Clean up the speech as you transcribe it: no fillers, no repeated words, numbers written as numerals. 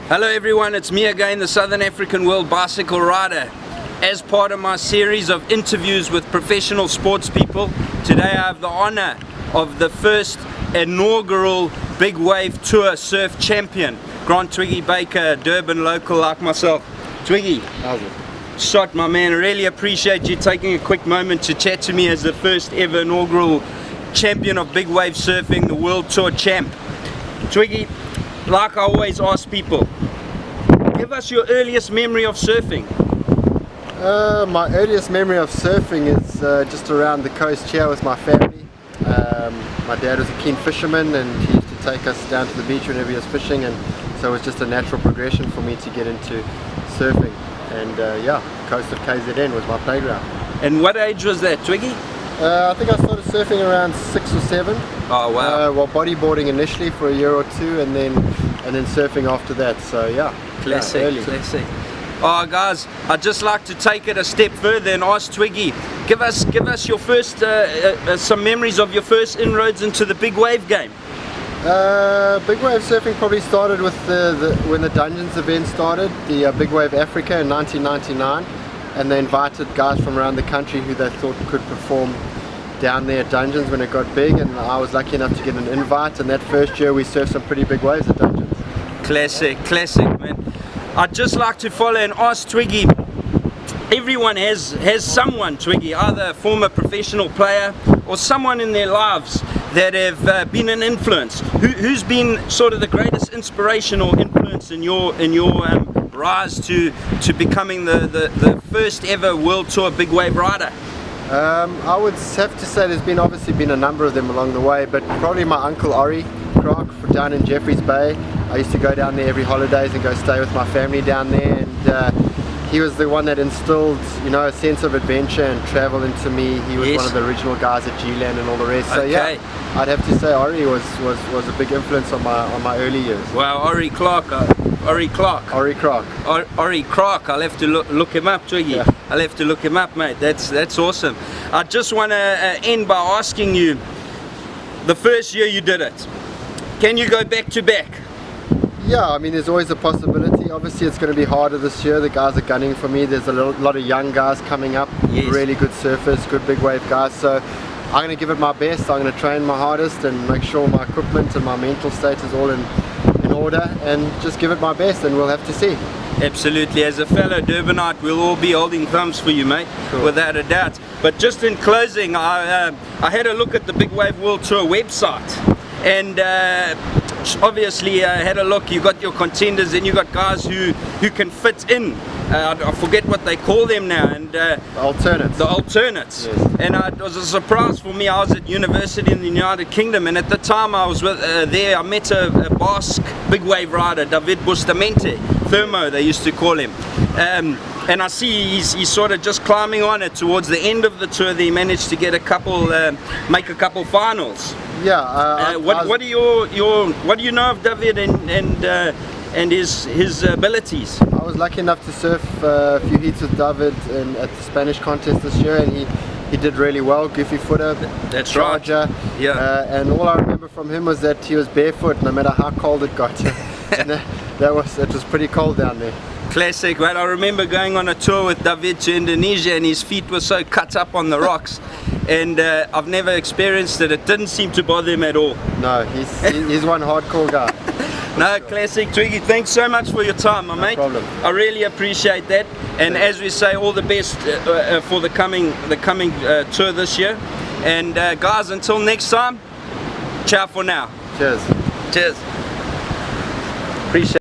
Hello everyone, it's me again, the Southern African World Bicycle Rider. As part of my series of interviews with professional sports people, today I have the honor of the first inaugural Big Wave Tour surf champion, Grant Twiggy Baker, Durban local like myself. Twiggy, How's it? shot my man, really appreciate you taking a quick moment to chat to me as the first ever inaugural champion of Big Wave Surfing, the World Tour champ. Twiggy, like I always ask people, give us your earliest memory of surfing. My earliest memory of surfing is just around the coast here with my family. My dad was a keen fisherman and he used to take us down to the beach whenever he was fishing, and so it was just a natural progression for me to get into surfing. And yeah, coast of KZN was my playground. And what age was that, Twiggy? I think I started surfing around 6 or 7. Oh wow. Well, bodyboarding initially for a year or two, and then surfing after that. So yeah, Classic, early. classic. Oh guys, I'd just like to take it a step further and ask Twiggy, give us your first, some memories of your first inroads into the big wave game. Big wave surfing probably started with when the Dungeons event started, the Big Wave Africa in 1999, and they invited guys from around the country who they thought could perform down there at Dungeons when it got big, and I was lucky enough to get an invite, and that first year we surfed some pretty big waves at Dungeons. Classic, classic, man. I'd just like to follow and ask Twiggy, everyone has someone, Twiggy, either a former professional player or someone in their lives that have been an influence. Who's been sort of the greatest inspiration or influence in your rise to becoming the first ever World Tour Big Wave rider? I would have to say there's obviously been a number of them along the way, but probably my uncle Ori Croc down in Jeffreys Bay. I used to go down there every holidays and go stay with my family down there, and he was the one that instilled, you know, a sense of adventure and travel into me. He was one of the original guys at G-Land and all the rest. So yeah, I'd have to say Ori was a big influence on my early years. Wow, Ori Croc. Ori Croc. I'll have to look him up, Twiggy. Yeah. I'll have to look him up, mate. That's awesome. I just want to end by asking you, the first year you did it, can you go back to back? Yeah, I mean, there's always a possibility. Obviously it's going to be harder this year. The guys are gunning for me. There's a lot of young guys coming up, really good surfers, good big wave guys, so I'm going to give it my best. I'm going to train my hardest and make sure my equipment and my mental state is all in order, and just give it my best, and we'll have to see. Absolutely. As a fellow Durbanite, we'll all be holding thumbs for you, mate, without a doubt. But just in closing, I had a look at the Big Wave World Tour website, and obviously had a look. You got your contenders and you got guys who can fit in. I forget what they call them now, and the alternates. Yes. And it was a surprise for me. I was at university in the United Kingdom, and at the time I was there, I met a Basque big wave rider, David Bustamante, Thermo they used to call him, and I see he's sort of just climbing on it. Towards the end of the tour he managed to get make a couple finals. Yeah. What do you know of David and his abilities? I was lucky enough to surf a few heats with David at the Spanish contest this year, and he did really well. Goofy footer, that's charger, right. Yeah. And all I remember from him was that he was barefoot no matter how cold it got. And it was pretty cold down there. Classic, right? I remember going on a tour with David to Indonesia, and his feet were so cut up on the rocks, and I've never experienced it. It didn't seem to bother him at all. No, he's one hardcore guy. No, classic. Twiggy, thanks so much for your time, my mate. No problem. I really appreciate that, and as we say, all the best for the coming tour this year. And guys, until next time, ciao for now. Cheers. Cheers. Appreciate it.